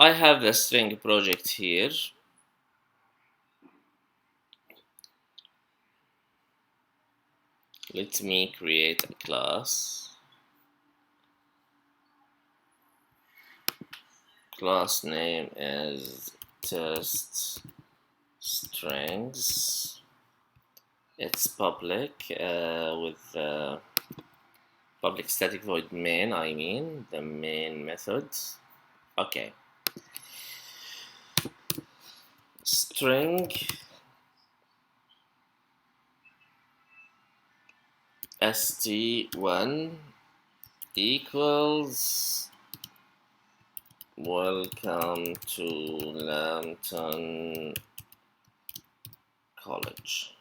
I have the string project here. Let me create a class. Class name is test strings. It's public with public static void main, I mean the main method. Okay. String st1 equals welcome to Lambton College.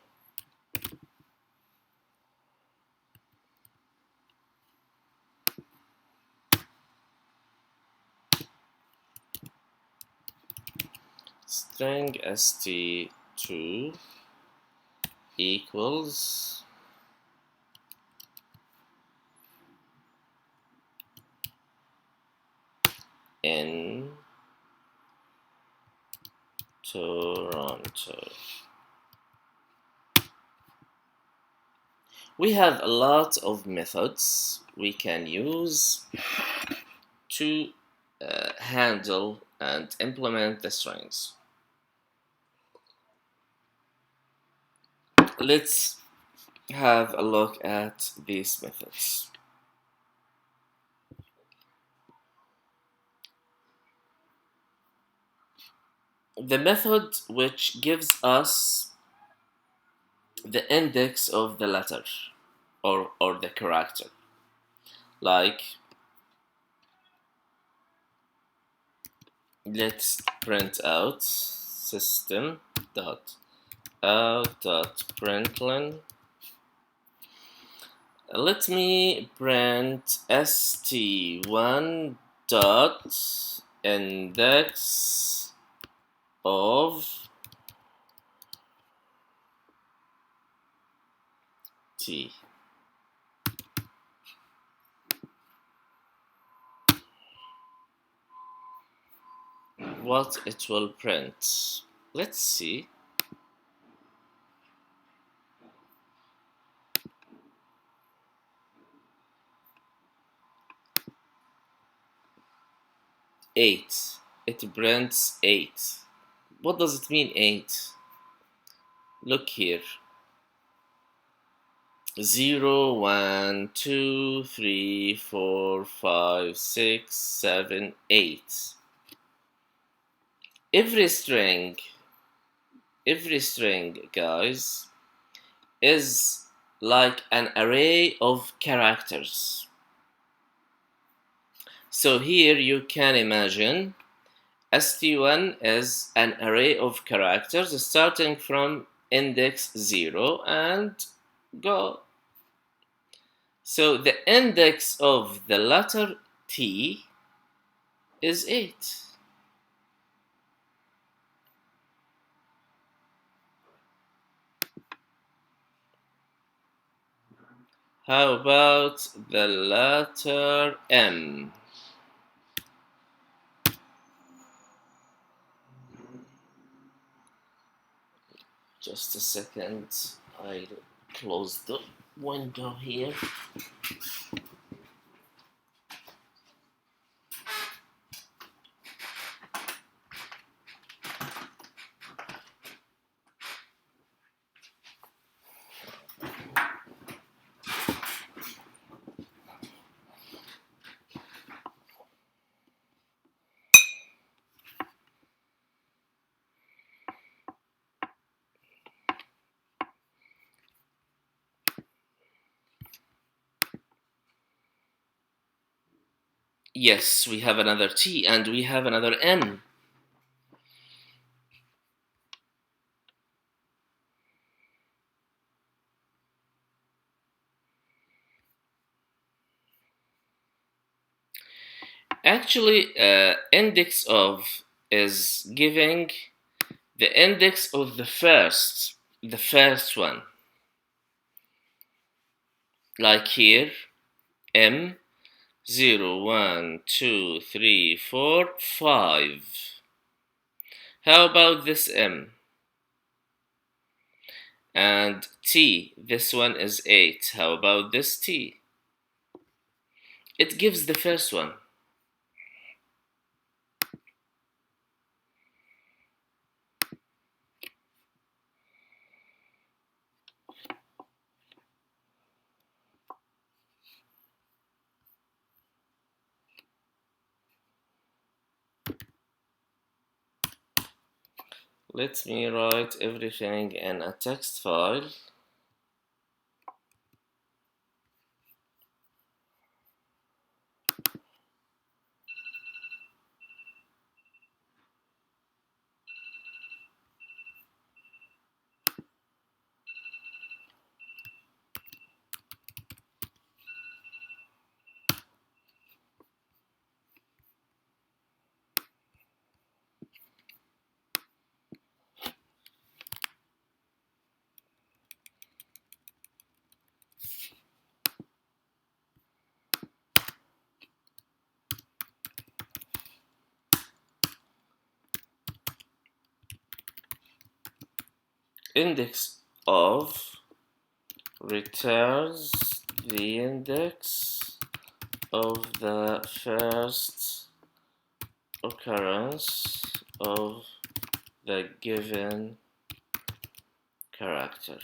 String st2 equals in Toronto. We have a lot of methods we can use to handle and implement the strings. Let's have a look at these methods. The method which gives us the index of the letter or the character, like let's print out system.out.println. Let me print st1 dot index of t. What it will print? Let's see. Eight. It prints 8. What does it mean 8? Look here. 0, 1, 2, 3, 4, 5, 6, 7, 8. Every string, guys, is like an array of characters. So here you can imagine st1 is an array of characters starting from index 0 and go. So the index of the letter T is 8. How about the letter M? Just a second, I'll close the window here. Yes, we have another T and we have another N. Actually, index of is giving the index of the first one. Like here, M 0, 1, 2, 3, 4, 5. How about this M? And T, this one is 8. How about this T? It gives the first one. Let me write everything in a text file. Index of returns the index of the first occurrence of the given character.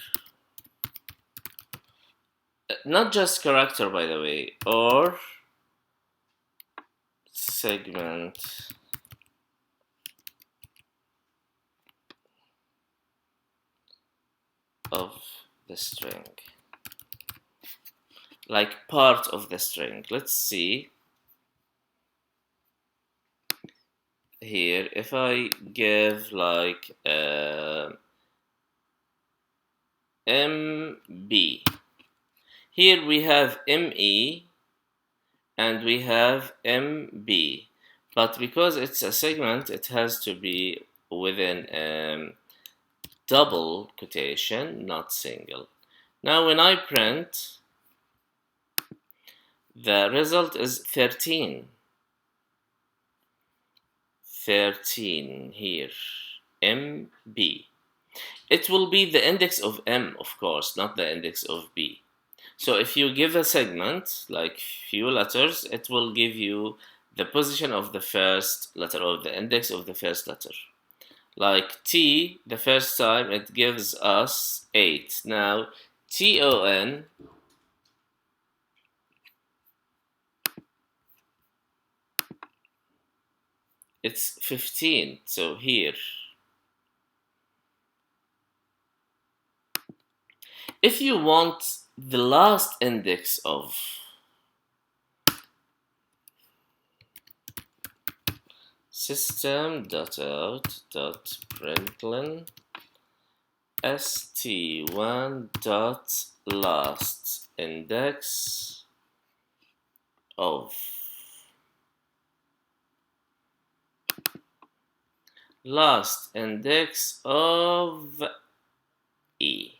Not just character, by the way, or segment of the string. Like part of the string. Let's see here. If I give like MB, here we have ME and we have MB, but because it's a segment, it has to be within double quotation, not single. Now when I print, the result is 13. 13 here, MB. It will be the index of M, of course, not the index of B. So if you give a segment, like few letters, it will give you the position of the first letter or the index of the first letter. Like T, the first time it gives us 8. Now TON, it's 15. So here, if you want the last index of system.out.println st1.last index of last index of E.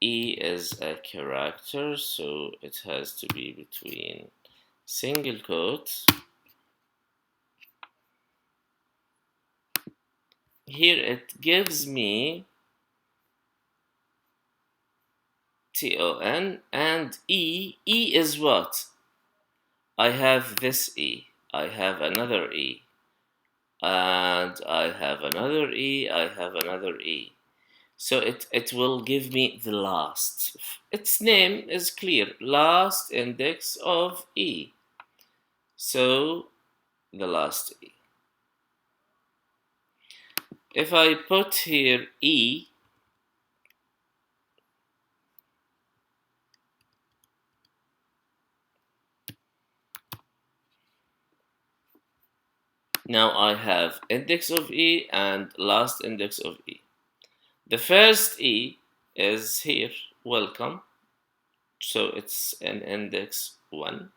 E is a character, so it has to be between single quotes. Here it gives me TON and E. E is what? I have this E, I have another E, and I have another E, I have another E. So it will give me the last. Its name is clear, last index of E. So the last E. If I put here E, now I have index of E and last index of E. The first E is here, welcome, so it's an index 1.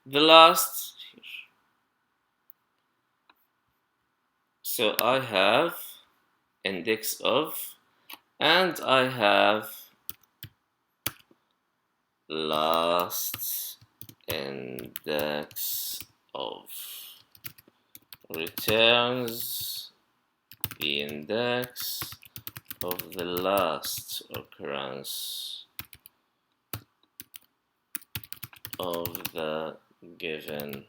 The last here. So I have index of, and I have last index of returns the index of the last occurrence of the given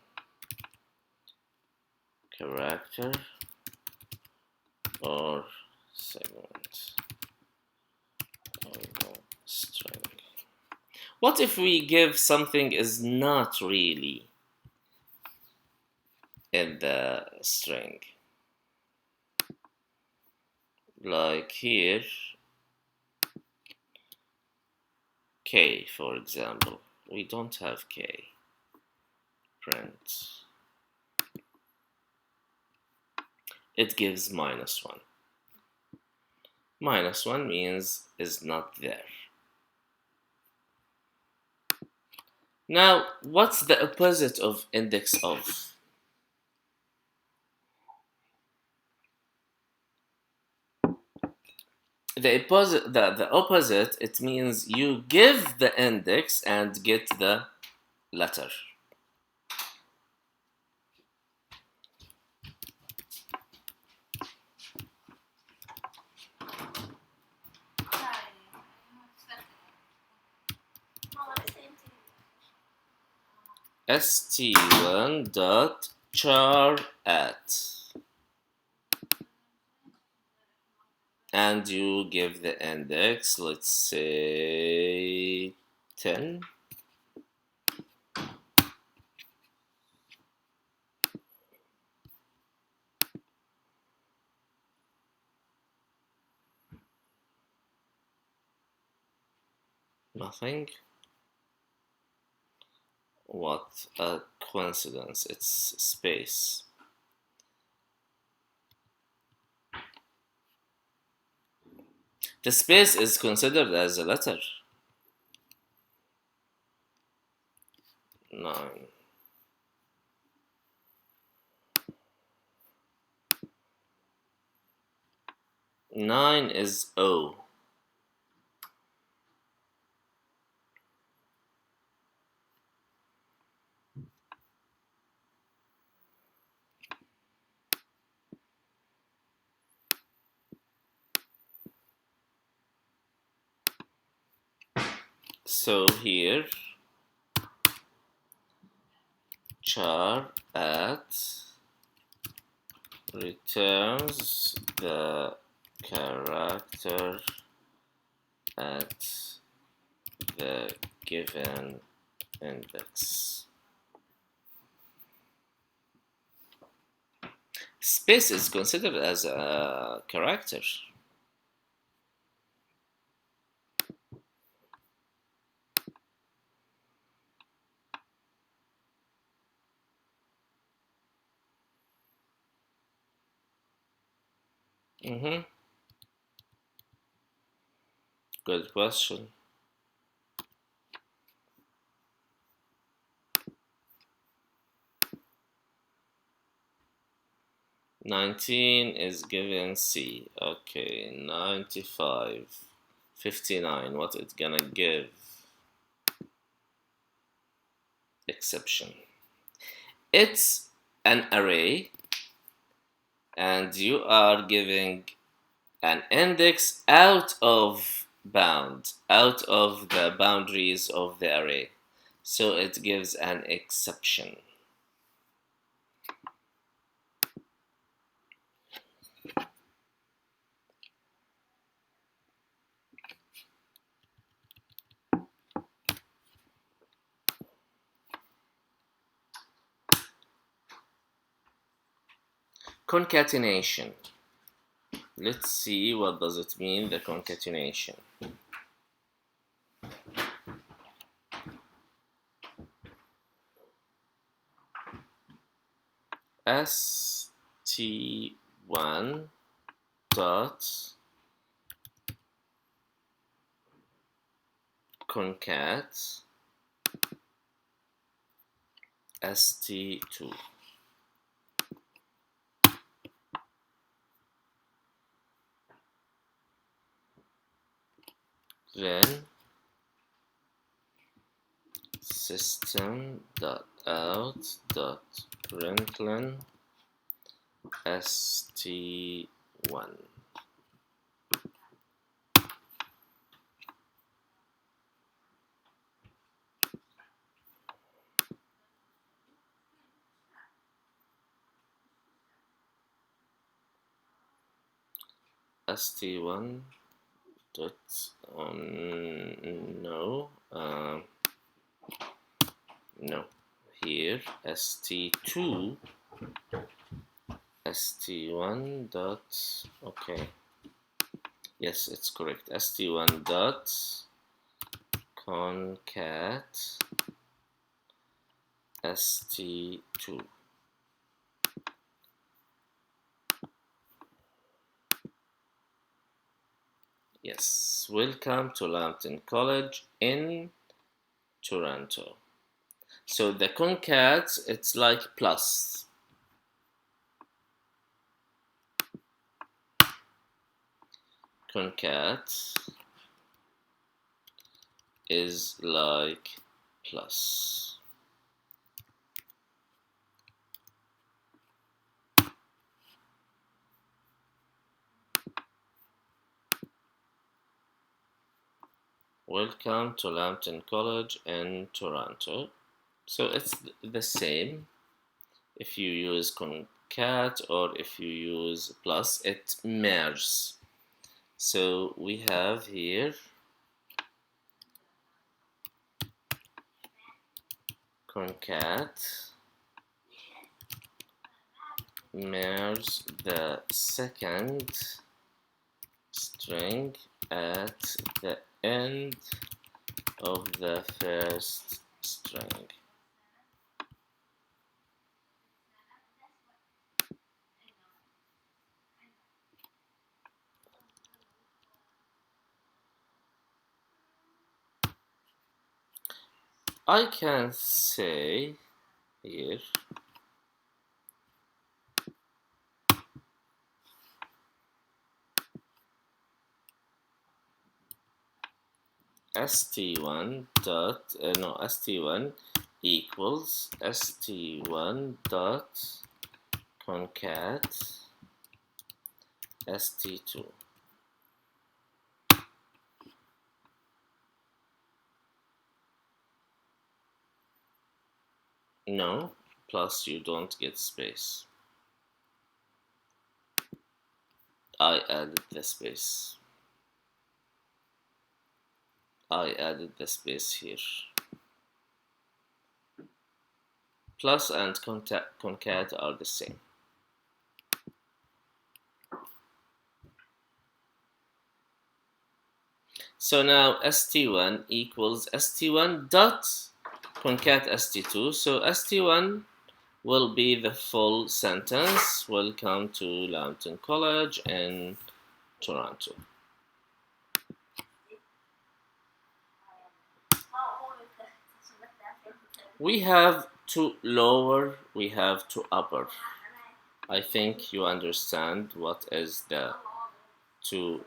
character or segment of the string. What if we give something is not really in the string? Like here, K, for example. We don't have K. Print. It gives -1. -1 means is not there. Now, what's the opposite of index of? The opposite, it means you give the index and get the letter. st1.char at, and you give the index, let's say 10. Nothing. What a coincidence, it's space. The space is considered as a letter. 9. Nine is O. So here, char at returns the character at the given index. Space is considered as a character. Good question. 19 is given C. Okay, 95. 59. What it's gonna give? Exception. It's an array, and you are giving an index out of bound, out of the boundaries of the array. So it gives an exception. Concatenation. Let's see what does it mean, the concatenation. st1 dot concat st2. Then system.out.println st1. st1 dot no, here st2 st1 dot, okay, yes, it's correct, st1 dot concat st2. Yes, welcome to Lambton College in Toronto. So the concat, it's like plus. Concat is like plus. Welcome to Lambton College in Toronto. So it's the same. If you use concat or if you use plus, it merges. So we have here concat merge the second string at the end of the first string. I can say here st1 dot st1 equals st1 dot concat st2. No, plus you don't get space. I added the space. I added the space here. Plus and concat are the same. So now st1 equals st1 dot concat st2. So st1 will be the full sentence. Welcome to Lambton College in Toronto. We have to lower, we have to upper. I think you understand what is the to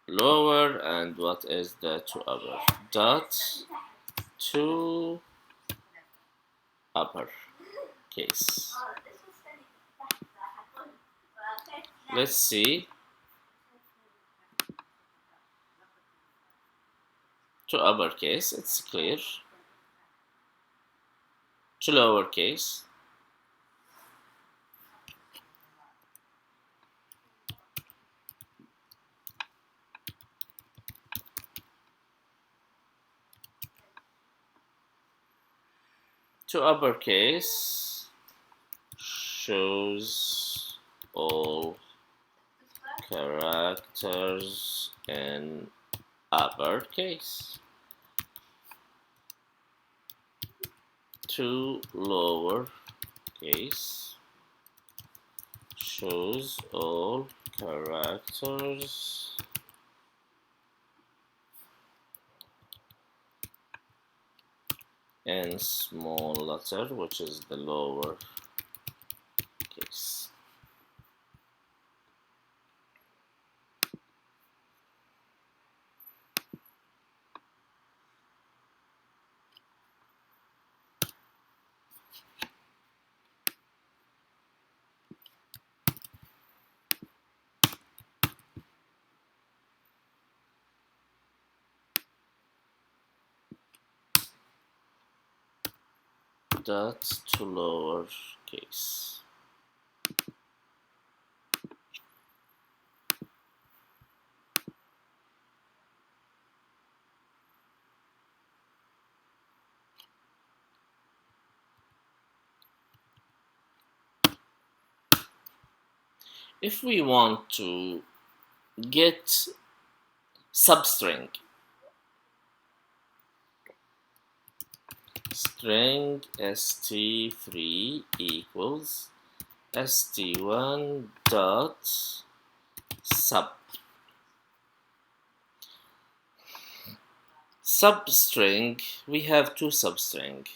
lower and what is the to upper. Dot to upper case. Let's see. To uppercase, it's clear. To lowercase, to uppercase shows all characters in uppercase. To lowercase shows all characters in small letter, which is the lower case. dot to lower case. If we want to get substring, string st3 equals st1 dot sub. Substring, we have two substring.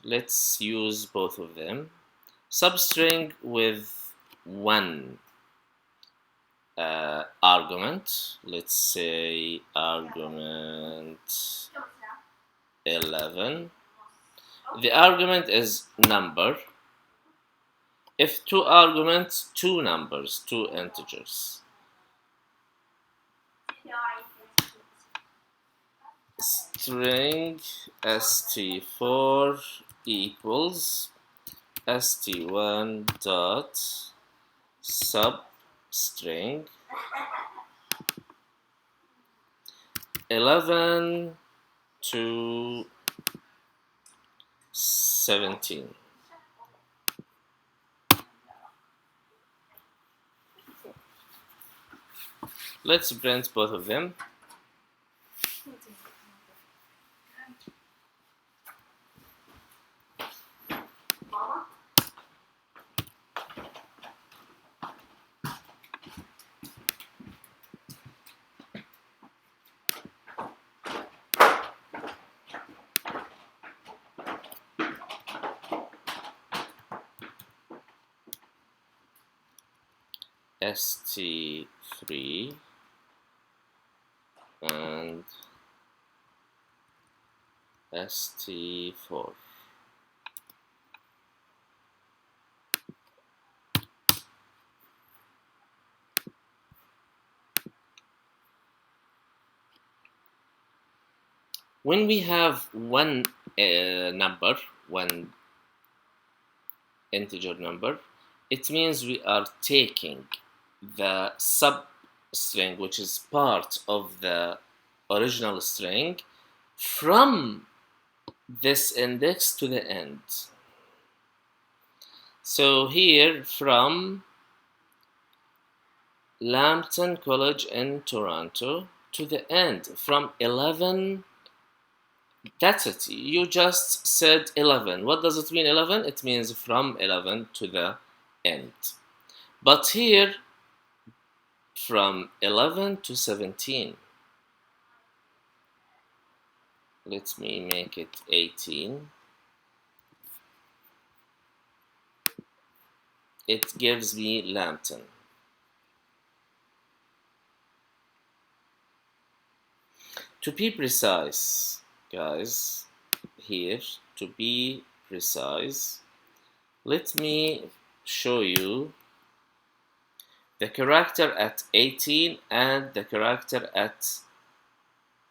Let's use both of them. Substring with one argument, let's say argument 11. The argument is number. If two arguments, two numbers, two integers. String st4 equals st1 dot substring 11 to 17. Let's print both of them. st3 and st4. When we have one number, one integer number, it means we are taking the substring, which is part of the original string, from this index to the end. So here, from Lambton College in Toronto to the end, from 11, that's it. You just said 11. What does it mean, 11? It means from 11 to the end. But here, from 11 to 17. Let me make it 18. It gives me Lambton. To be precise, guys, here, to be precise, let me show you the character at 18 and the character at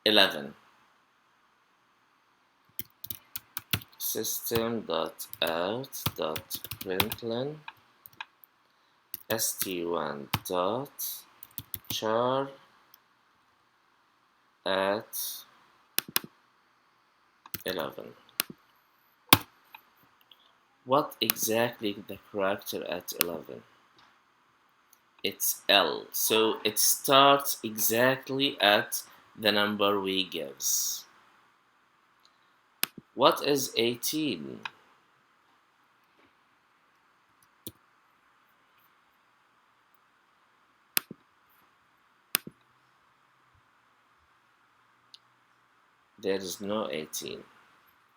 11. System.out.println st1 dot char at 11. What exactly the character at 11? It's L, so it starts exactly at the number we gives. What is 18? There is no 18.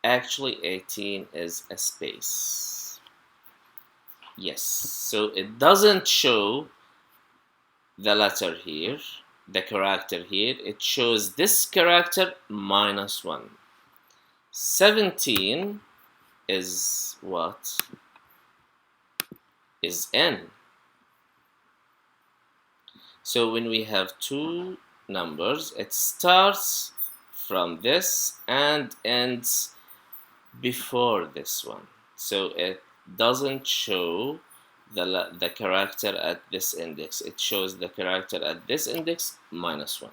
Actually, 18 is a space. Yes, so it doesn't show the letter here, the character here. It shows this character minus 1. 17 is what? Is n. So when we have two numbers, it starts from this and ends before this one. so it doesn't show the character at this index. It shows the character at this index -1.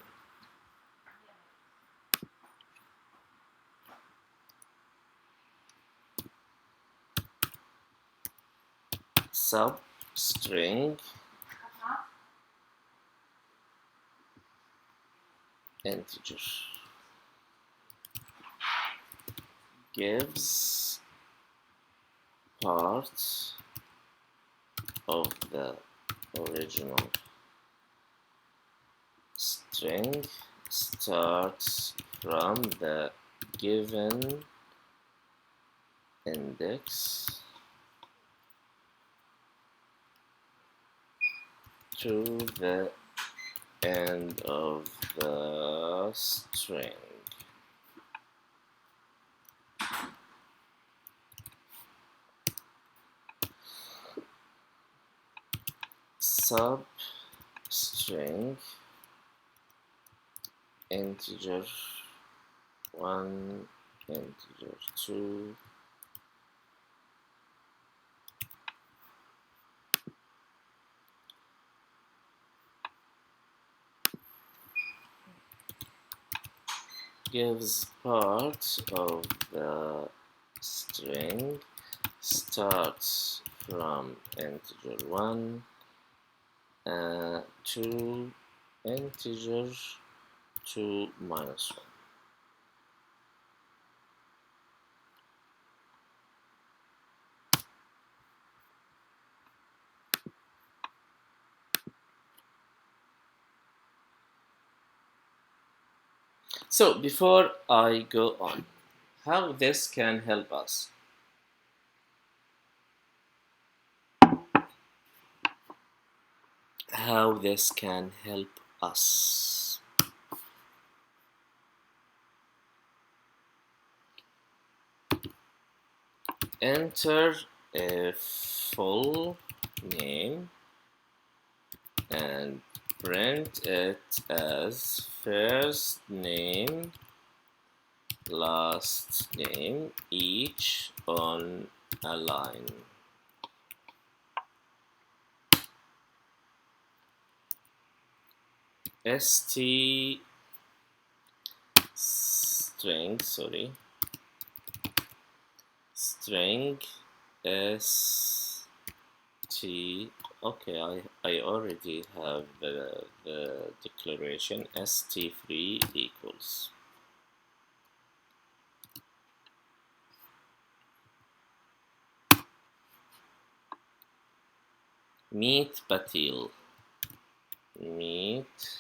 Substring integer gives part of the original string, starts from the given index to the end of the string. Substring integer 1, integer 2, gives part of the string, starts from integer 1 to integer 2 minus 1. So before I go on, how this can help us? How this can help us? Enter a full name and print it as first name, last name, each on a line. String, string st. Okay, I already have the declaration st3 equals meet Patil. Meet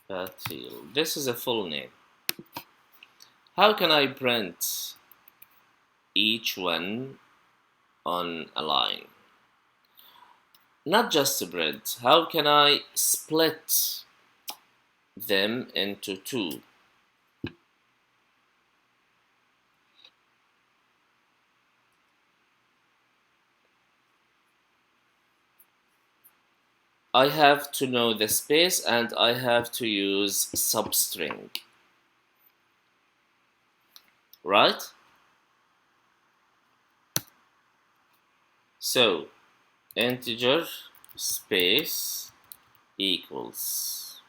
Patil. This is a full name. How can I print each one on a line? Not just a print. How can I split them into two? I have to know the space and I have to use substring, right? So integer space equals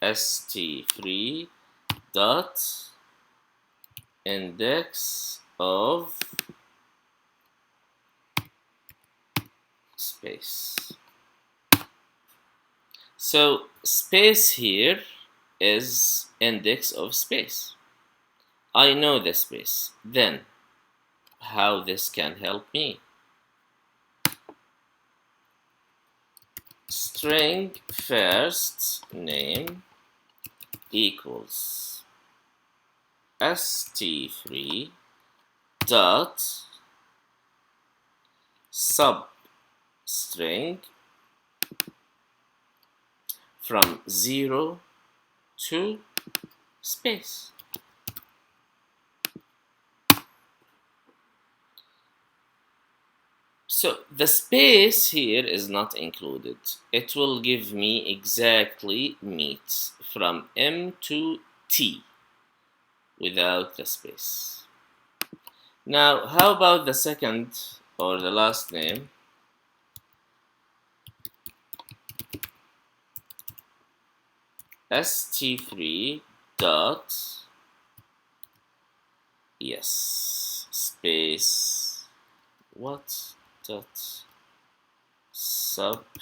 st3 dot index of space. So space here is index of space. I know the space. Then how this can help me? String first name equals st3 dot substring from 0 to space. So the space here is not included. It will give me exactly meet from M to T without the space. Now, how about the second or the last name? st3 dot, yes, space, what, dot substring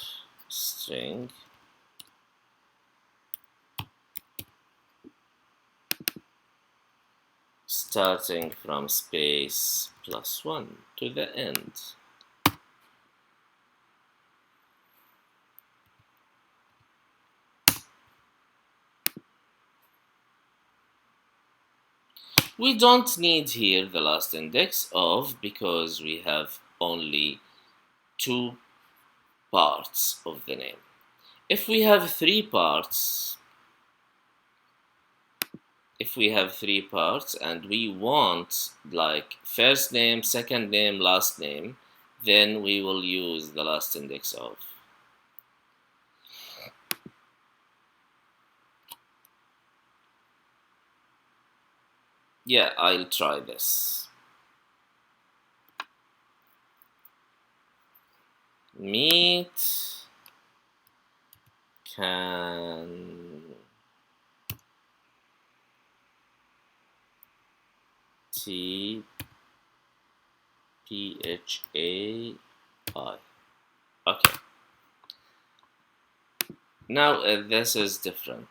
starting from space +1 to the end. We don't need here the last index of, because we have only two parts of the name. If we have three parts, and we want like first name, second name, last name, then we will use the last index of. Yeah, I'll try this. Meet can T P H A I. Okay. Now this is different.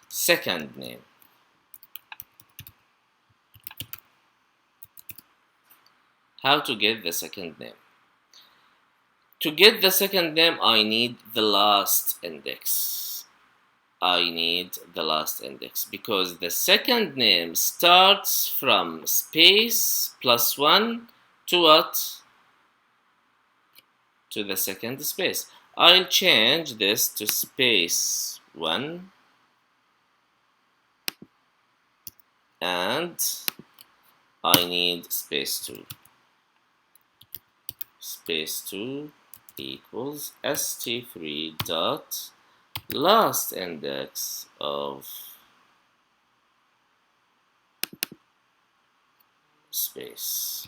Second name. How to get the second name? To get the second name, I need the last index. Because the second name starts from space +1 to what? To the second space. I'll change this to space 1 and I need space 2. Space 2 equals st3 dot last index of space.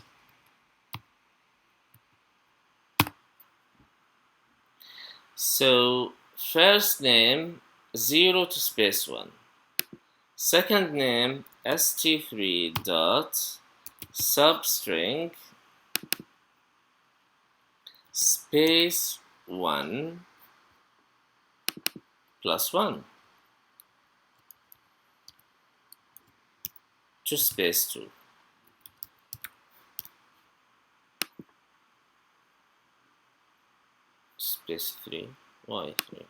So first name 0 to space 1. Second name st3 dot substring space 1 +1 to space 2. Space 3. Why 3?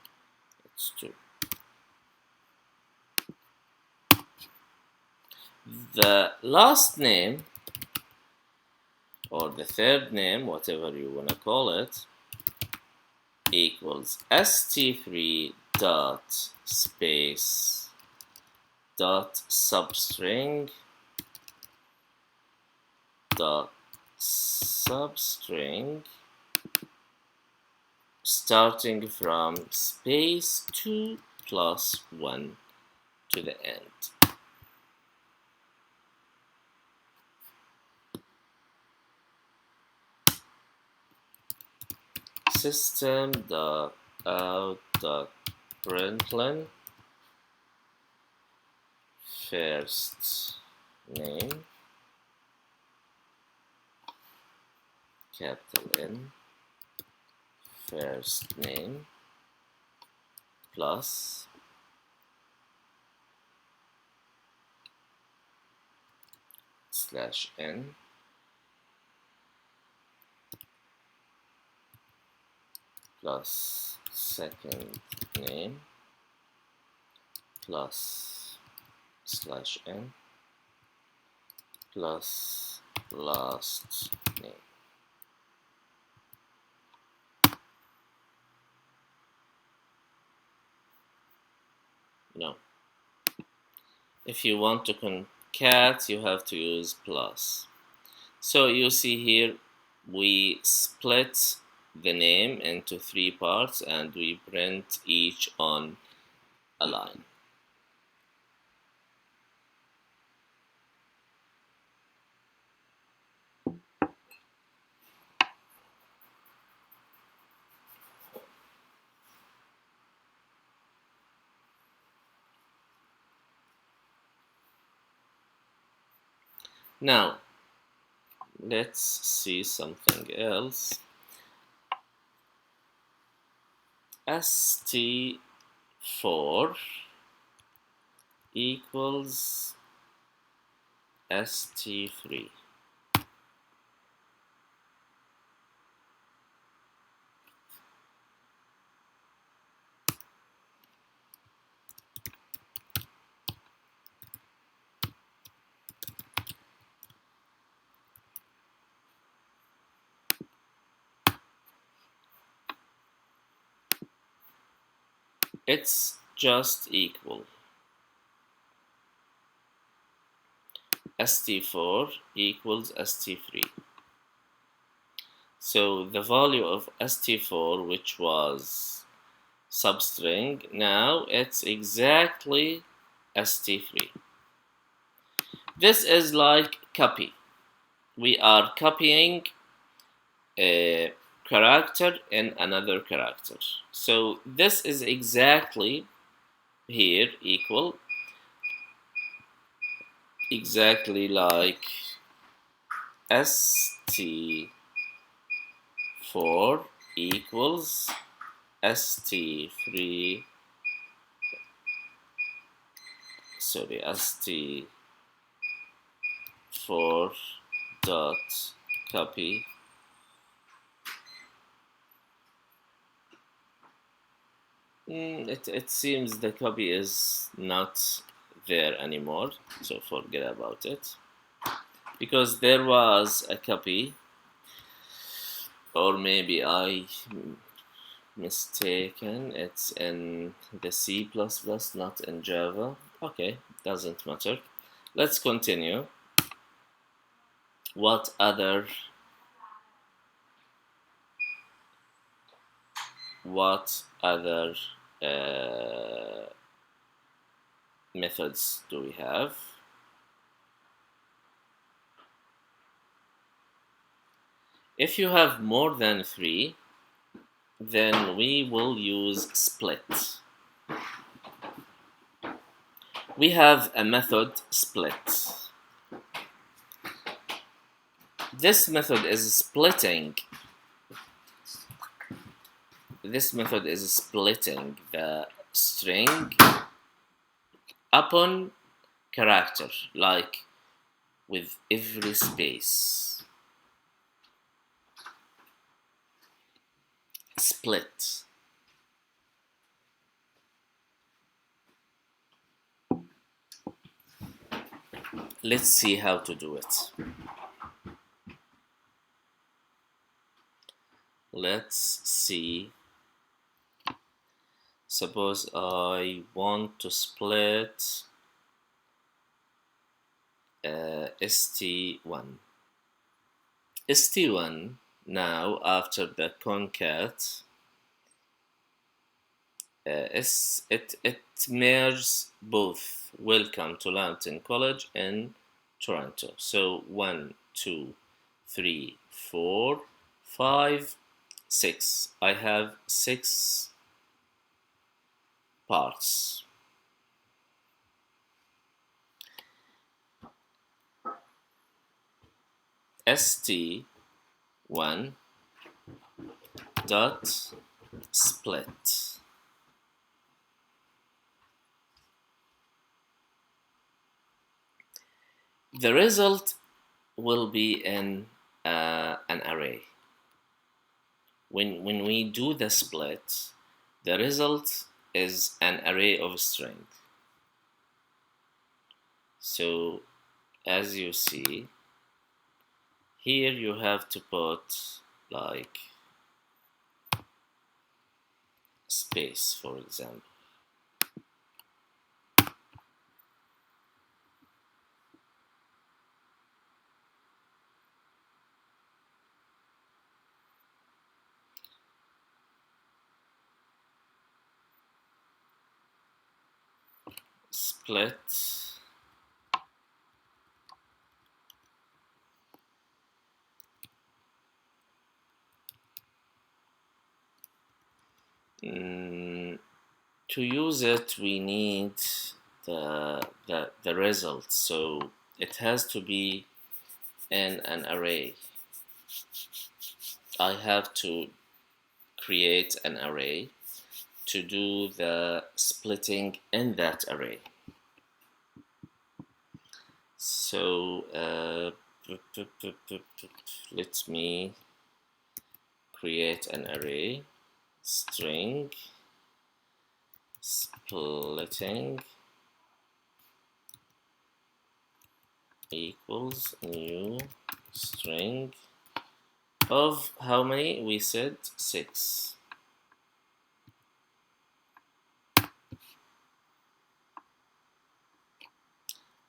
It's 2. The last name, or the third name, whatever you want to call it, equals st3 dot space dot substring starting from space 2 +1 to the end. System.out.println first name capital N first name plus /n plus second name plus /n plus last name. No. If you want to concat, you have to use plus. So you see here, we split the name into three parts and we print each on a line. Now let's see something else. st4 equals st3. It's just equal st4 equals st3. So the value of st4, which was substring, now it's exactly st3. This is like copy. We are copying a character in another character. So this is exactly here equal exactly like st4 equals st3, sorry, st4 dot copy. It seems the copy is not there anymore, so forget about it, because there was a copy, or maybe I mistaken, it's in the C++, not in Java. Okay, doesn't matter. Let's continue. What other uh, methods do we have? If you have more than 3, then we will use split. We have a method split. This method is splitting. This method is splitting the string upon character, like with every space. Split. Let's see how to do it. Let's see. Suppose I want to split st1. st1 now, after the concat, it merges both Welcome to Lambton College and Toronto. So 1, 2, 3, 4, 5, 6. I have 6 parts. st1 dot split. The result will be in an array. When we do the split, the result is an array of string. So as you see, here you have to put like space, for example. Split to use it, we need the result. So it has to be in an array, I have to create an array to do the splitting in that array. So let me create an array, string splitting equals new string of how many? We said 6.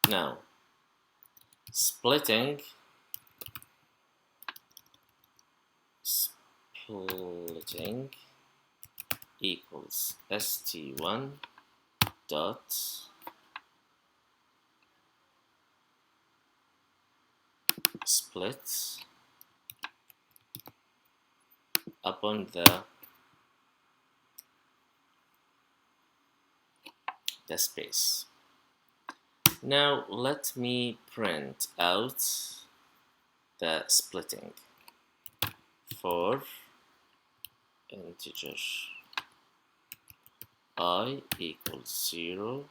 Now splitting equals st1 dot split upon the space. Now let me print out the splitting for integer I equals 0,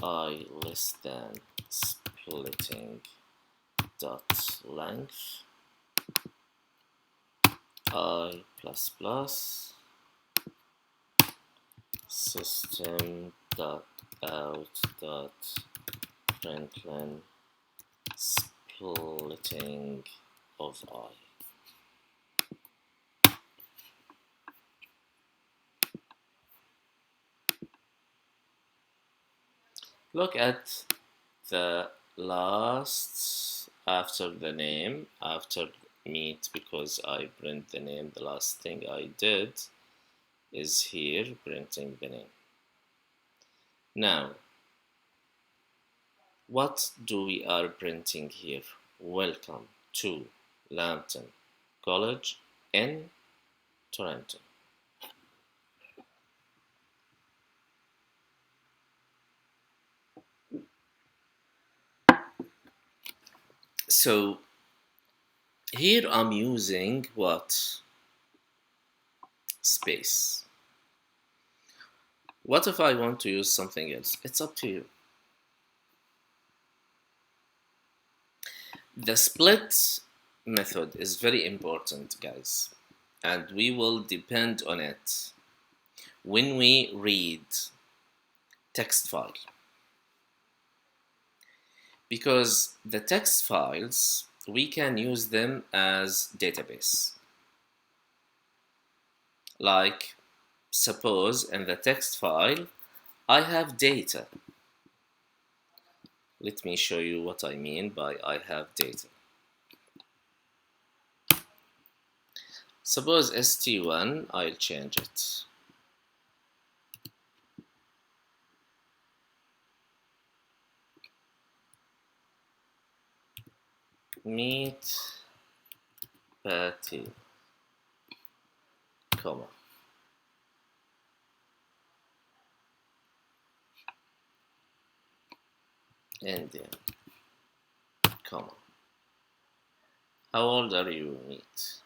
I less than splitting dot length I plus plus system dot out dot println splitting of I. Look at the last after the name, after meet, because I print the name. The last thing I did is here printing the name. Now what do we are printing here? Welcome to Lambton College in Toronto. So here I'm using what? Space. What if I want to use something else? It's up to you. The split method is very important, guys, and we will depend on it when we read text file, because the text files we can use them as database. Like suppose in the text file I have data. Let me show you what I mean by I have data. Suppose st1, I'll change it. Meet Patty, comma. Indian, comma. How old are you, Meet?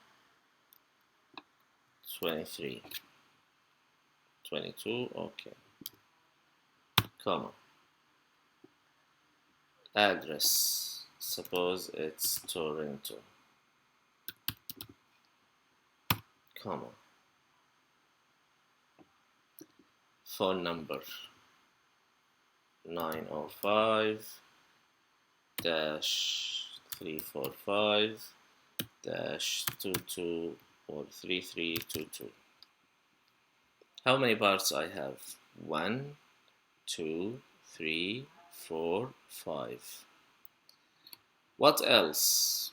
23. 22, okay. Comma. Address, suppose it's Toronto. Comma. Phone number 905 345 22 or 3322. How many parts I have? 1, 2, 3, 4, 5. What else?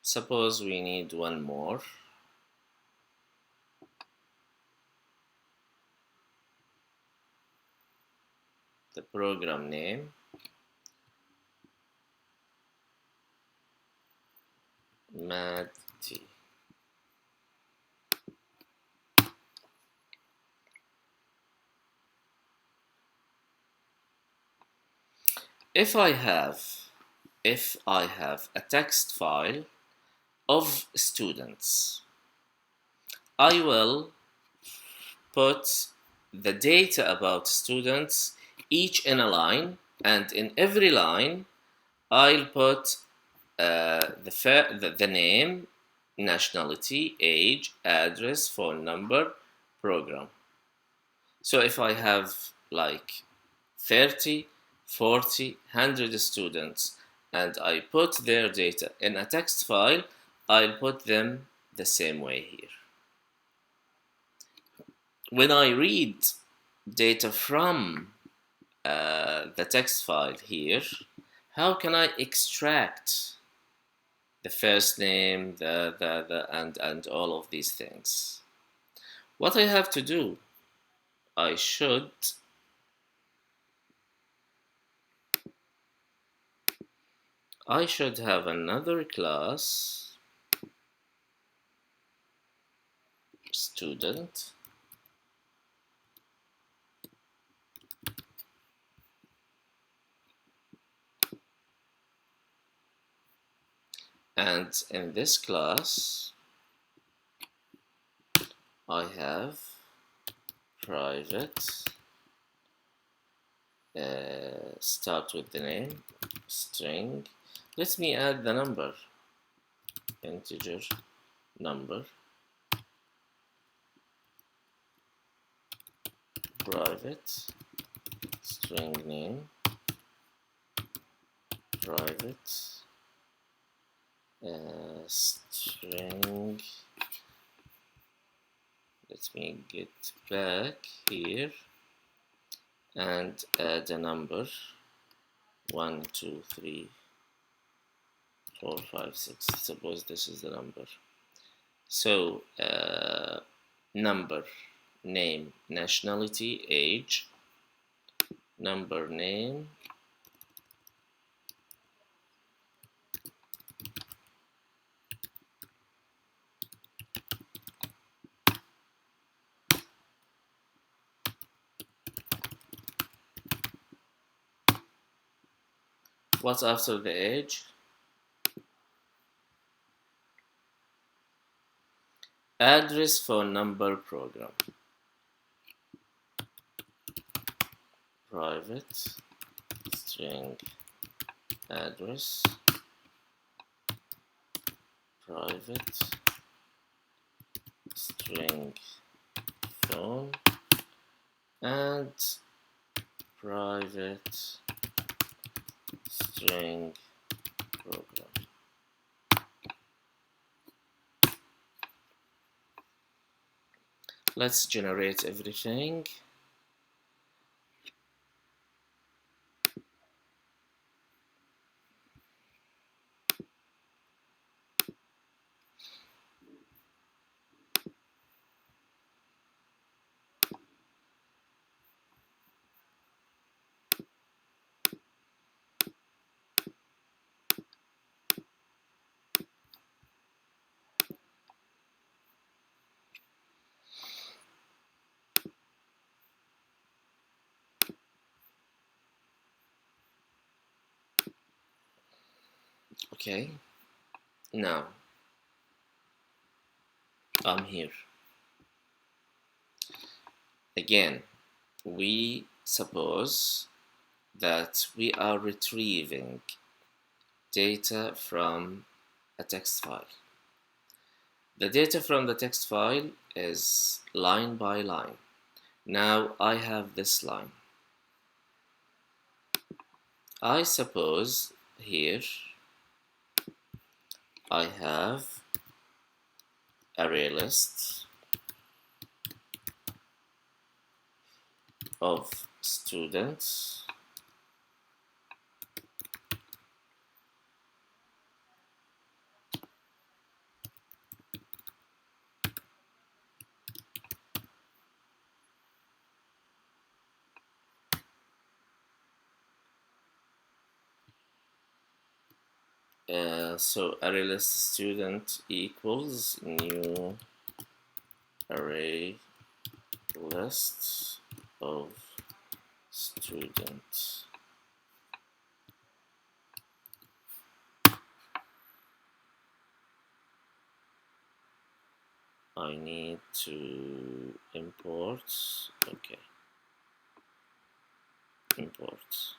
Suppose we need one more. The program name, MadT. if I have a text file of students, I will put the data about students each in a line, and in every line I'll put the name, nationality, age, address, phone number, program. So if I have like 30, 40, 100 students and I put their data in a text file, I'll put them the same way here. When I read data from the text file here, how can I extract the first name, and all of these things? What I have to do, I should have another class, student, and in this class I have private, start with the name, string, let me add the number, integer number, private, string name, private, string, let me get back here and add a number, 1, 2, 3, 4, 5, 6. Suppose this is the number. So number, name, nationality, age, number, name, what's after the age? Address, phone number, program, private, string, address, private, string, phone, and private, string, program. Let's generate everything. Okay, now I'm here. Again, we suppose that we are retrieving data from a text file. The data from the text file is line by line. Now I have this line. I suppose here I have array list of students so array list student equals new array list of students. I need to import, okay, import.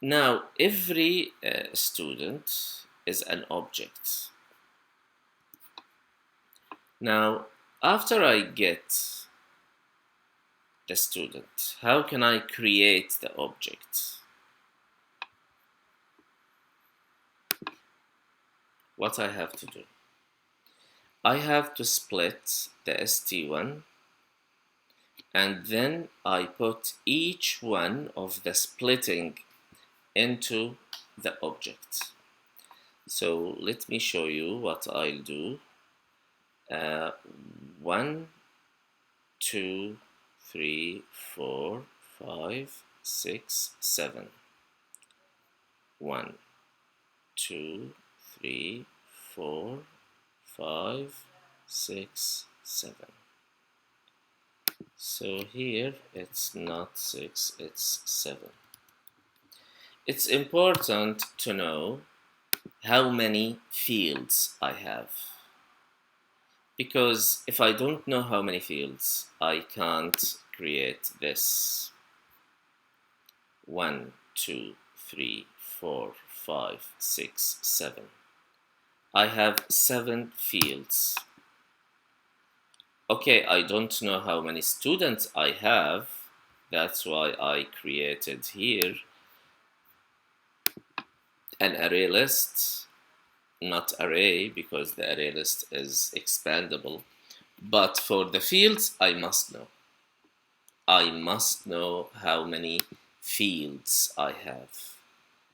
Now, every student is an object. Now, after I get the student, how can I create the object? What I have to do? I have to split the st1, and then I put each one of the splitting into the object. So let me show you what I'll do. 1, 2, 3, 4, 5, 6, 7. 1, 2, 3, 4, 5, 6, 7. So here it's not 6, it's 7. It's important to know how many fields I have, because if I don't know how many fields, I can't create this 1, 2, 3, 4, 5, 6, 7. I have 7 fields. Okay, I don't know how many students I have. That's why I created here an array list, not array, because the array list is expandable. But for the fields, I must know. I must know how many fields I have,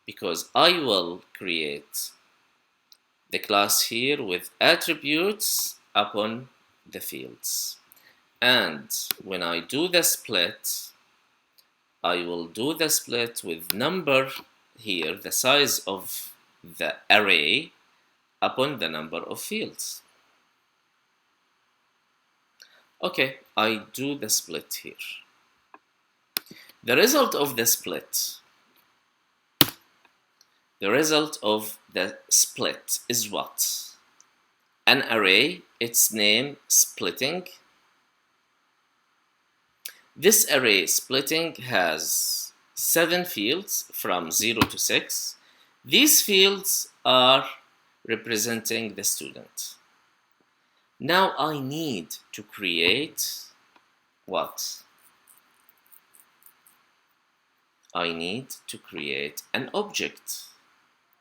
because I will create the class here with attributes upon the fields. And when I do the split, I will do the split with number here, the size of the array upon the number of fields. Okay, I do the split here. The result of the split, is what? An array, its name splitting. This array splitting has 7 fields from 0 to 6. These fields are representing the student. Now I need to create what? I need to create an object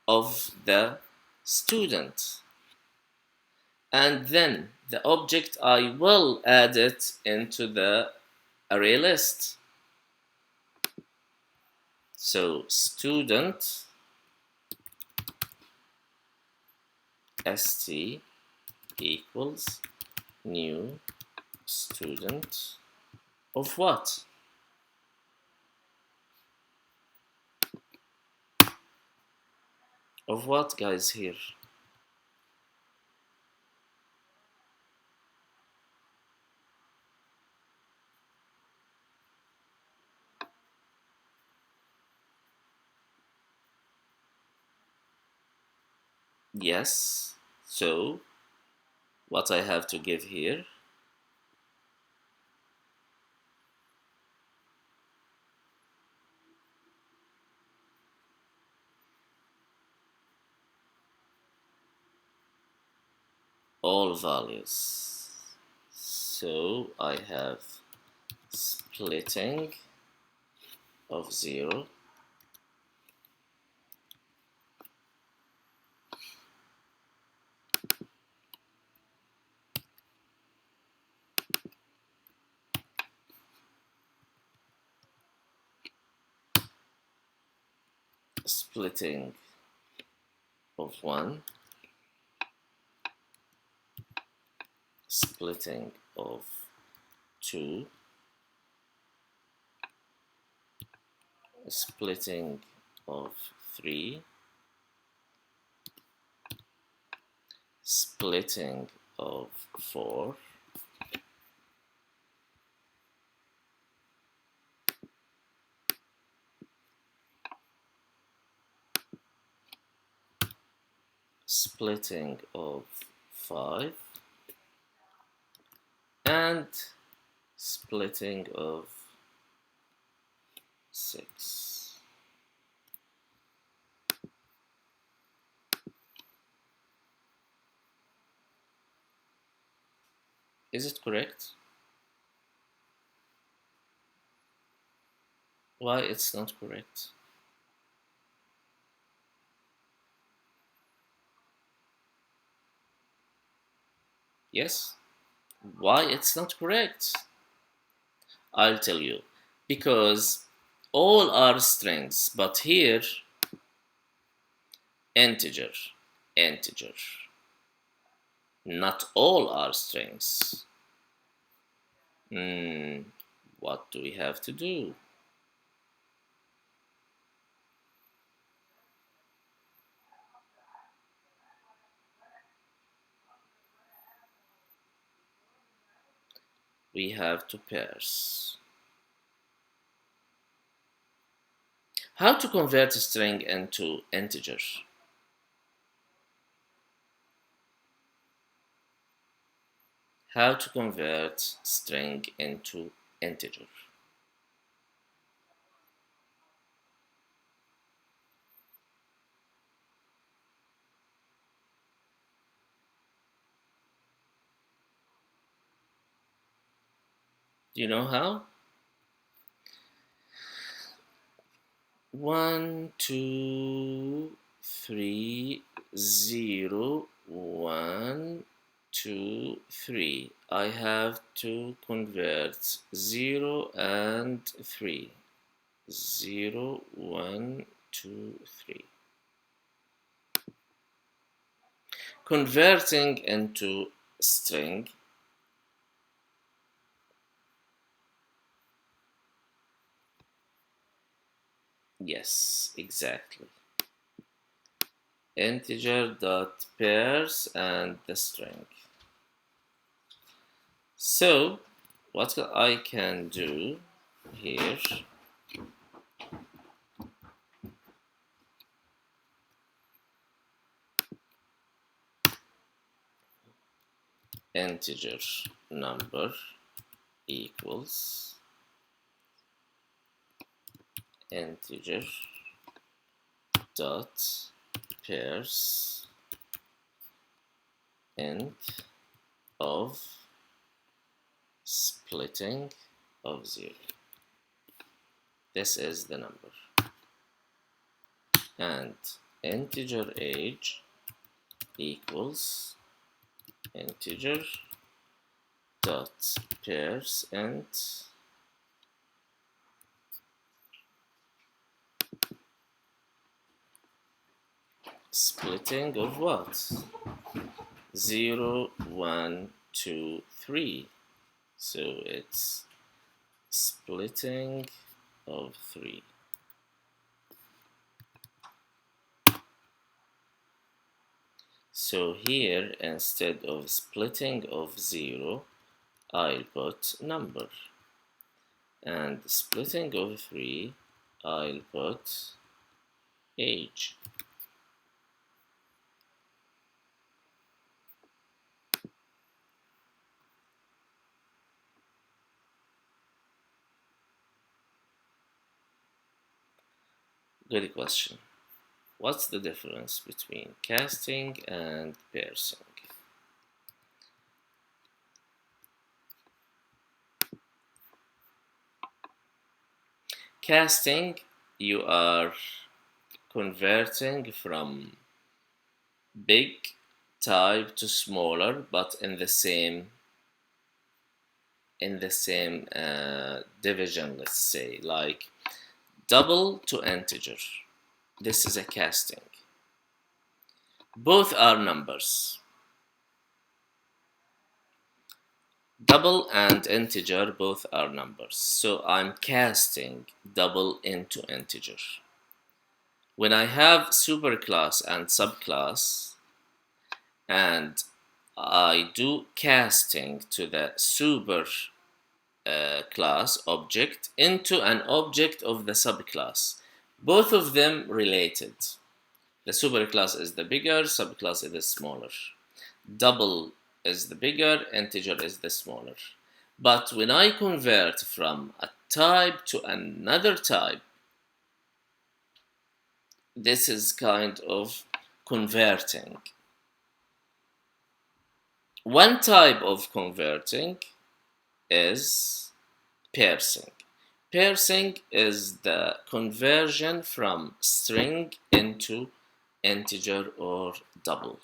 of the student. And then the object, I will add it into the array list. So student st equals new student of what? Of what, guys, here? Yes. So what I have to give here? All values. So I have splitting of 0, splitting of 1, splitting of 2, splitting of 3, splitting of 4, splitting of 5 and splitting of 6. Is it correct? Why it's not correct? Yes? Why it's not correct? I'll tell you. Because all are strings, but here integer, integer. Not all are strings. What do we have to do? We have to parse. How to convert a string into integer? How to convert string into integer? Do you know how? 1, 2, 3, 0, 1, 2, 3. I have to convert 0 and 3. 0, 1, 2, 3. Converting into string. Yes, exactly. Integer dot pairs and the string. So what I can do here, integer number equals integer dot pairs int of splitting of 0. This is the number. And integer age equals integer dot pairs int splitting of what? 0, 1, 2, 3. So it's splitting of 3. So here, instead of splitting of 0, I'll put number. And splitting of 3, I'll put age. Good question. What's the difference between casting and parsing? Casting, you are converting from big type to smaller, but in the same division, let's say, like double to integer. This is a casting. Both are numbers. Double and integer both are numbers. So I'm casting double into integer. When I have superclass and subclass, and I do casting to the super class object into an object of the subclass, both of them related. The superclass is the bigger, subclass is the smaller. Double is the bigger, integer is the smaller. But when I convert from a type to another type, this is kind of converting. One type of converting is parsing. Parsing is the conversion from string into integer or double.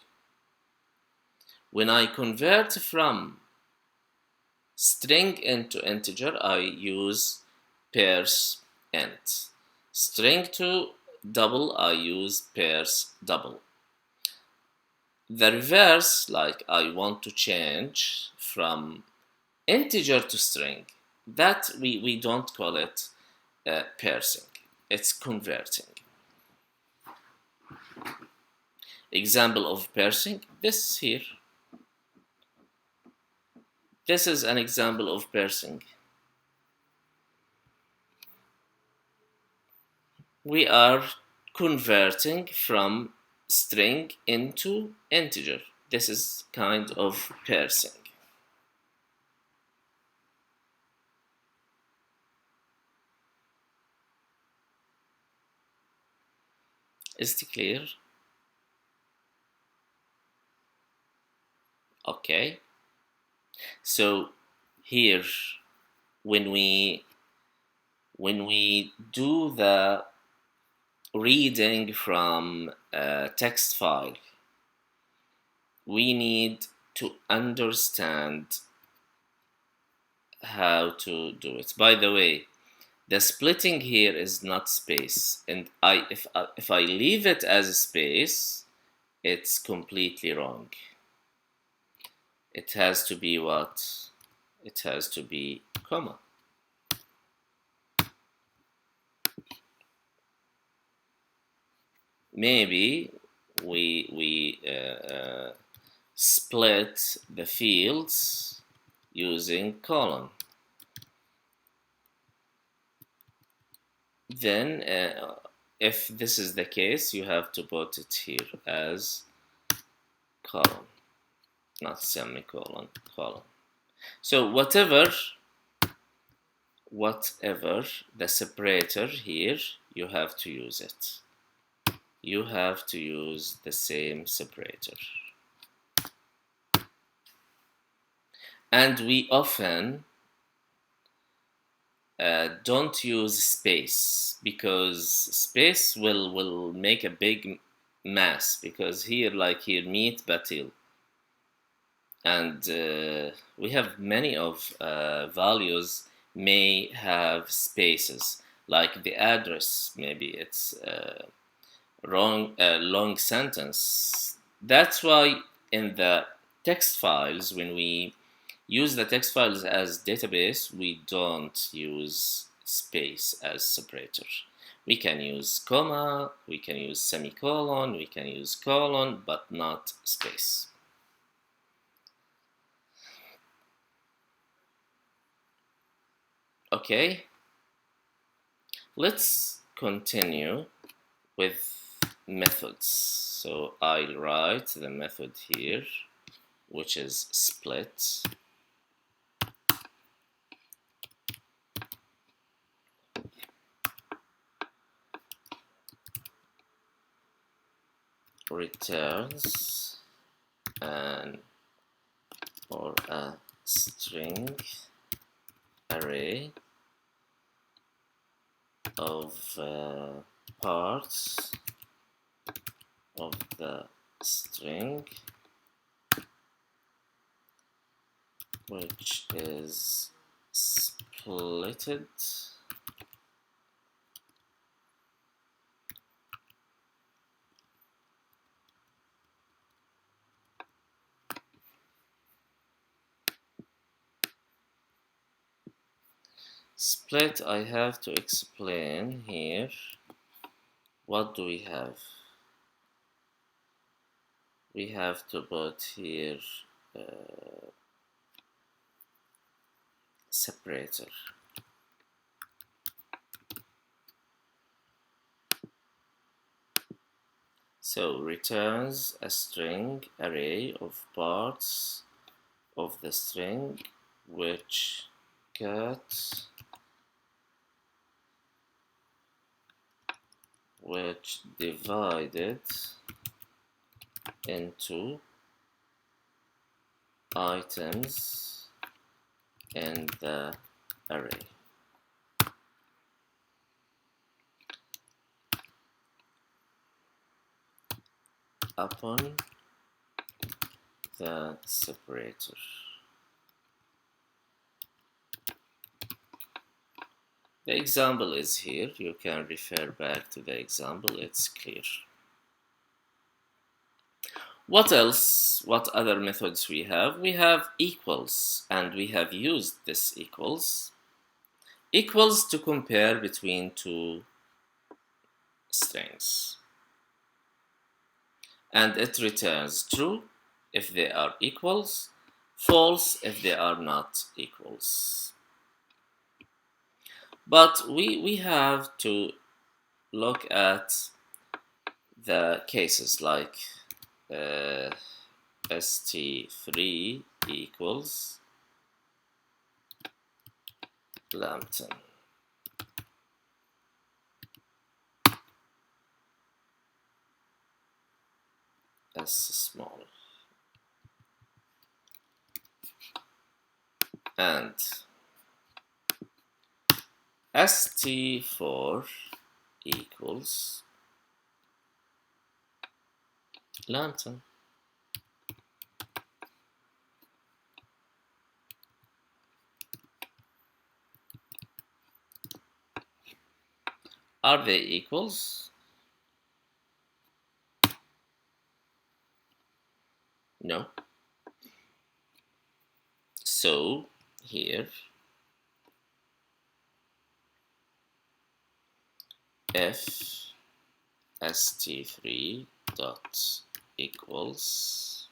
When I convert from string into integer, I use parse int. String to double, I use parse double. The reverse, like I want to change from integer to string, that we don't call it parsing, it's converting. Example of parsing, this here. This is an example of parsing. We are converting from string into integer. This is kind of parsing. Is it clear? Okay. So here, when we do the reading from a text file, we need to understand how to do it. By the way, the splitting here is not space, and if I leave it as a space, it's completely wrong. It has to be what? It has to be comma. Maybe we split the fields using colon. Then if this is the case, you have to put it here as colon, not semicolon, colon. So whatever the separator here, you have to use it. You have to use the same separator. And we often don't use space, because space will make a big mess, because here, like here, meet batil, and we have many of values may have spaces, like the address, maybe it's wrong, long sentence. That's why in the text files, when we use the text files as database, we don't use space as separator. We can use comma, we can use semicolon, we can use colon, but not space. Okay, let's continue with methods. So I'll write the method here, which is split. Returns an or a string array of parts of the string, which is splitted split. I have to explain here. What do we have? We have to put here separator. So returns a string array of parts of the string which get divided into items in the array. Upon the separator. The example is here. You can refer back to the example. It's clear. What else? What other methods we have? We have equals, and we have used this equals. Equals to compare between two strings. And it returns true if they are equals, false if they are not equals. But we have to look at the cases like st3 equals lambton. S small. And st4 equals lambton. Are they equals? No. So here if st3 dot equals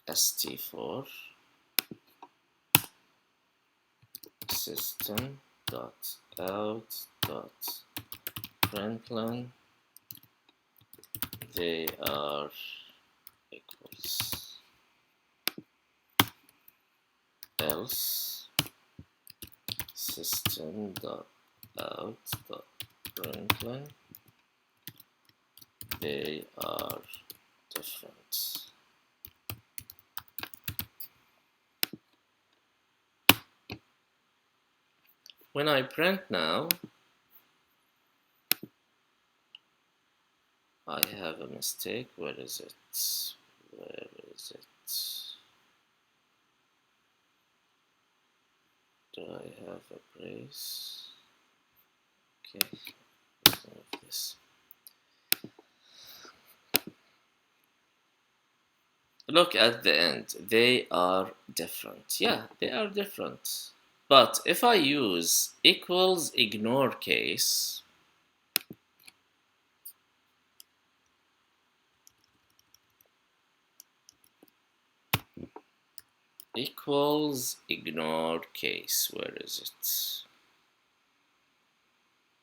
st4 system dot out dot println they are equals, else system dot out dot println they are different. When I print now, I have a mistake. Where is it? Where is it? Do I have a brace? Okay, let's move this. Look at the end. They are different. Yeah, they are different. But if I use equals ignore case, equals ignore case, where is it?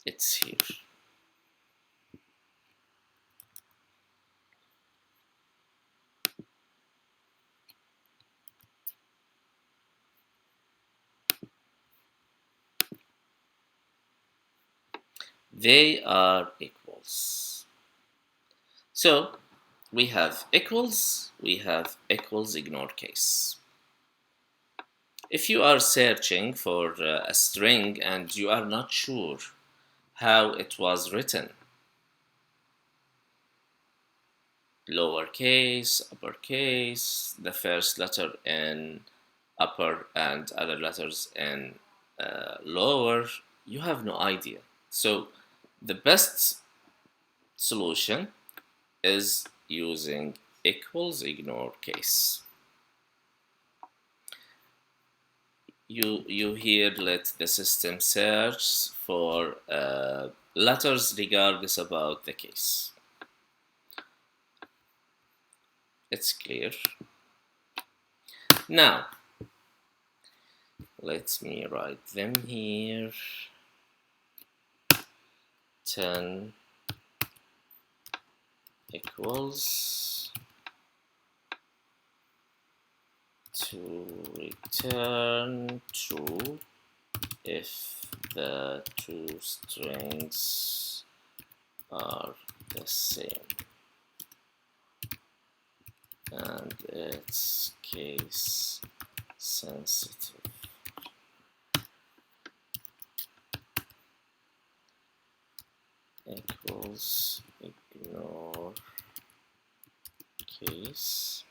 It's here. They are equals. So we have equals, we have equals ignore case. If you are searching for a string and you are not sure how it was written, lowercase, uppercase, the first letter in upper and other letters in lower, you have no idea. So the best solution is using equals ignore case. You here let the system search for letters regardless about the case. It's clear. Now let me write them here. 10 equals to return true if the two strings are the same, and it's case sensitive. Equals ignore case.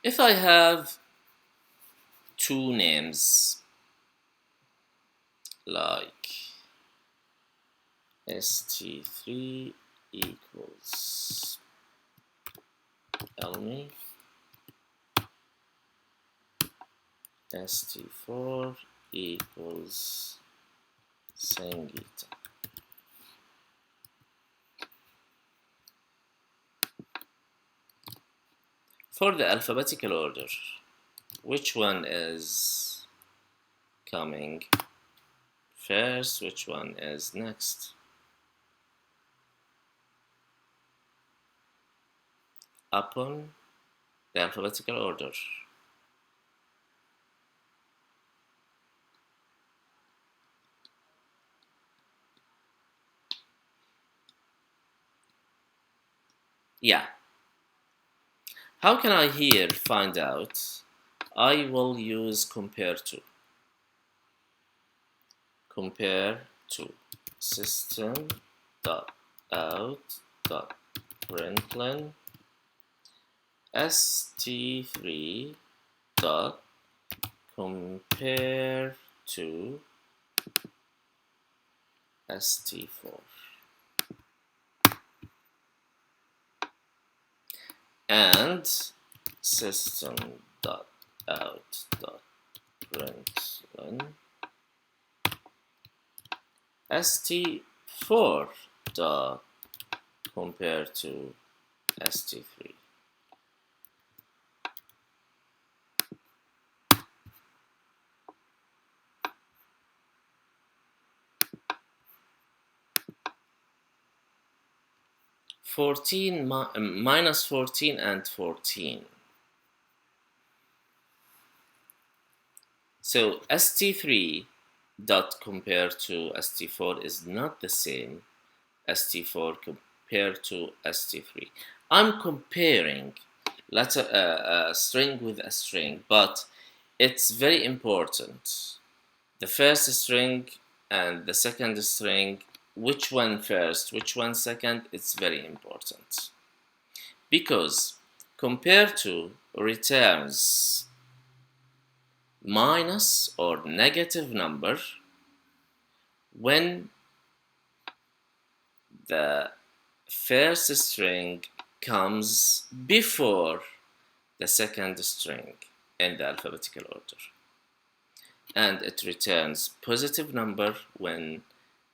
If I have two names like st3 equals Elmi, st4 equals Sangita. For the alphabetical order, which one is coming first, which one is next? Upon the alphabetical order. Yeah. How can I here find out? I will use compare to. Compare to system dot out dot println st3 dot compare to st4, and system dot out dot println st4 dot compare to st3. Minus 14 and 14. So st3 dot compare to st4 is not the same st4 compared to st3. I'm comparing a string with a string, but it's very important. The first string and the second string, which one first, which one second, it's very important. Because compare to returns minus or negative number when the first string comes before the second string in the alphabetical order, and it returns positive number when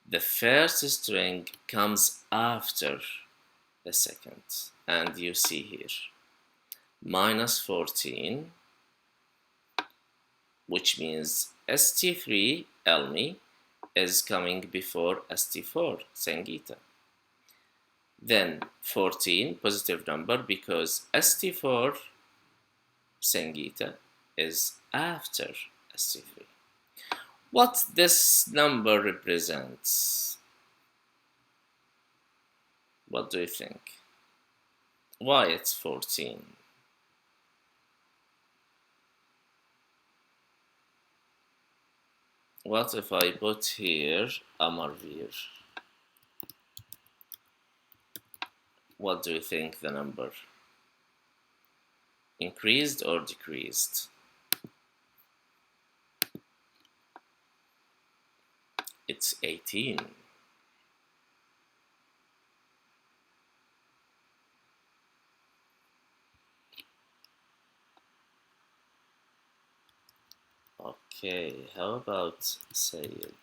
the first string comes after the second. And you see here minus 14, which means st3 Elmi is coming before st4 Sangita. Then 14 positive number because st4 Sangita is after st3. What this number represents? What do you think? Why it's 14? What if I put here Amarvir? What do you think the number? Increased or decreased? It's 18. Okay, how about Sayed?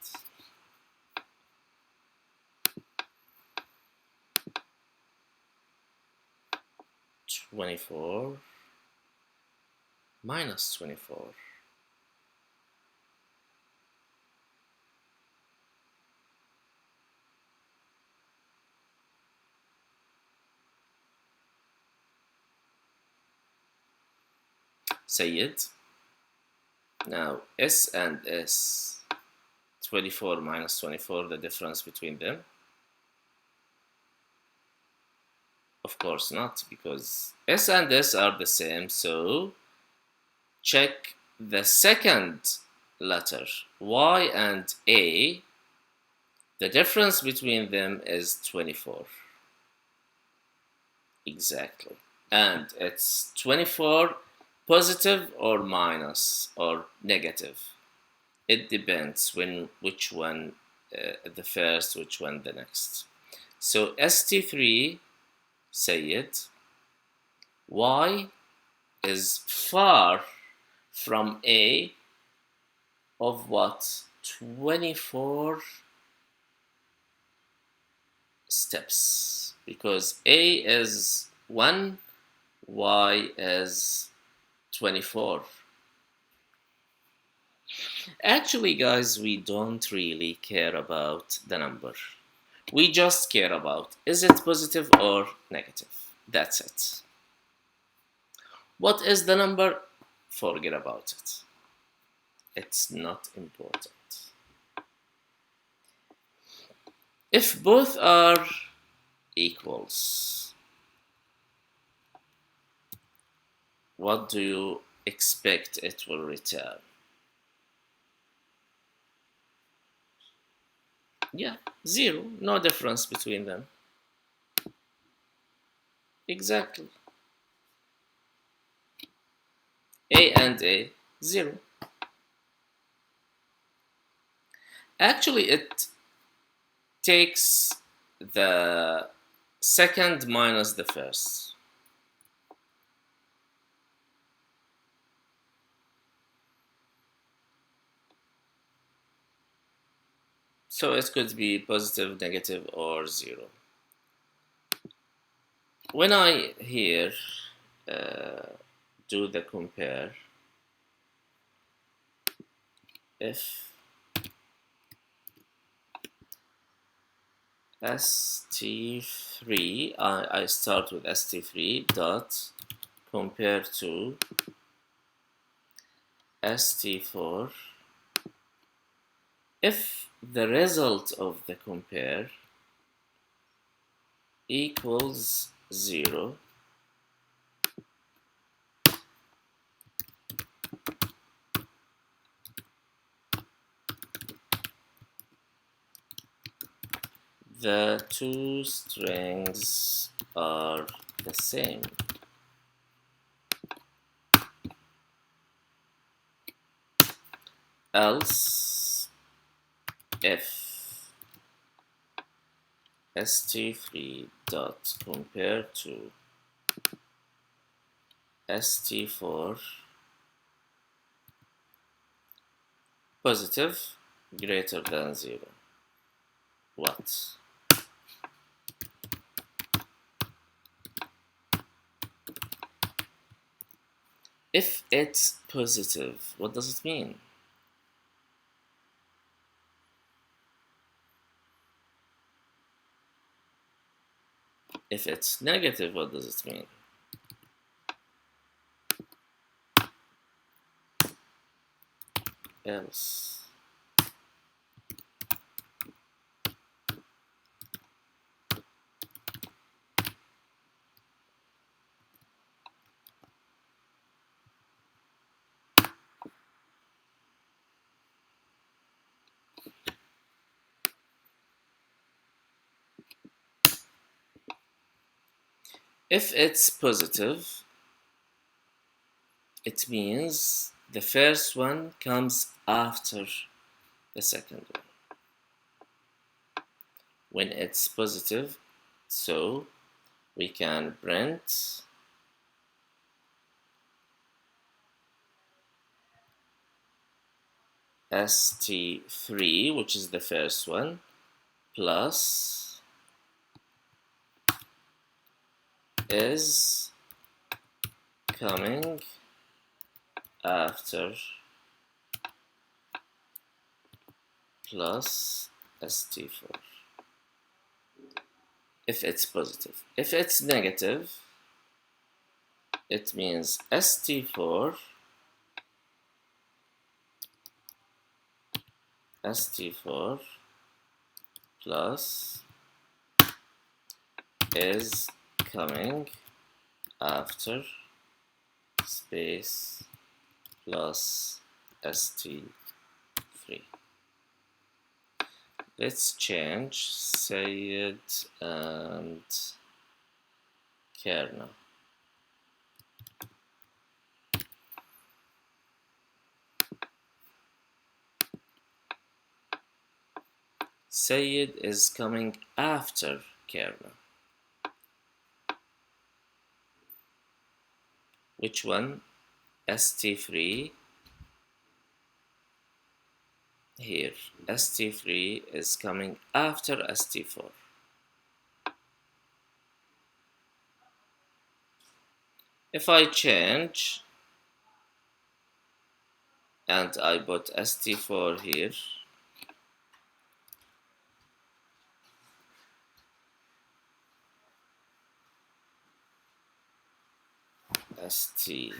24 minus 24. Sayed. Now S and S. 24 minus 24, the difference between them? Of course not, because S and S are the same, so check the second letter, Y and A. The difference between them is 24. Exactly. And it's 24 positive or minus or negative. It depends which one the first, which one the next. So ST3, say it, Y is far from A of what? 24 steps, because A is 1, Y is 24. Actually, guys, we don't really care about the number. We just care about, is it positive or negative? That's it. What is the number? Forget about it. It's not important. If both are equals, what do you expect it will return? Yeah, 0. No difference between them. Exactly. A and A, 0. Actually, it takes the second minus the first. So it could be positive, negative, or 0. When I here do the compare, if st3, I start with st3 dot compare to st4, if the result of the compare equals 0, the two strings are the same. Else, if st3 dot compare to st4 positive greater than 0, what? If it's positive, what does it mean? If it's negative, what does it mean? Else. If it's positive, it means the first one comes after the second one. When it's positive, so we can print st3, which is the first one, plus is coming after plus st4 if it's positive. If it's negative, it means st4 plus is coming after space plus st3. Let's change Sayed and Kerna. Sayed is coming after Kerna. Which one? st3 here. st3 is coming after st4. If I change and I put st4 here, st3,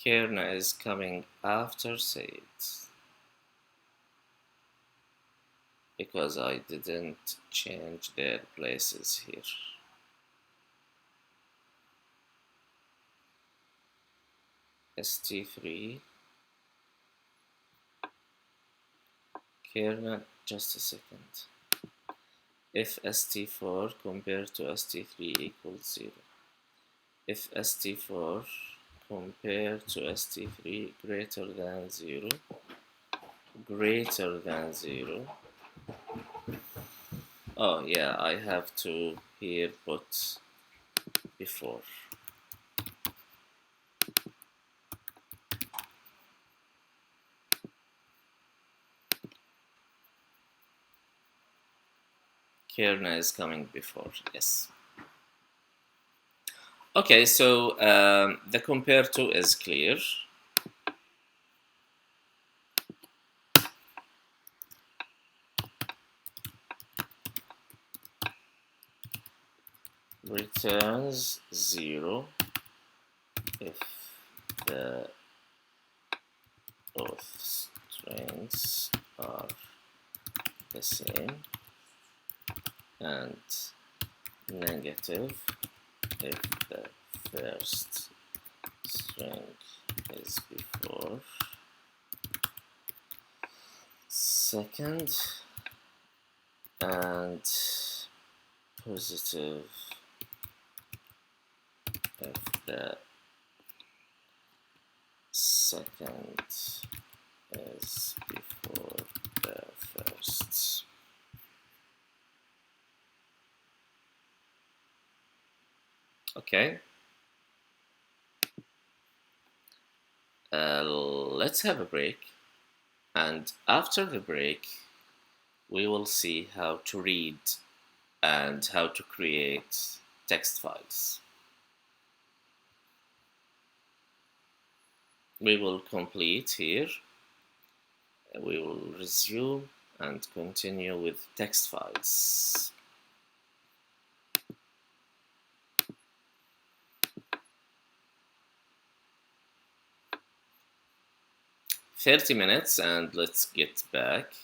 Kerna is coming after Sayed because I didn't change their places here. st3, Kerna, just a second. If st4 compared to st3 equals 0. If st4 compared to st3 greater than 0, oh yeah, I have to here put before. Kerna is coming before, yes. Okay, so the compare to is clear. Returns 0 if the both strings are the same, and negative if the first string is before second, and positive if the second is before the first. Okay. Let's have a break, and after the break we will see how to read and how to create text files. We will complete here, we will resume and continue with text files. "30 minutes and let's get back."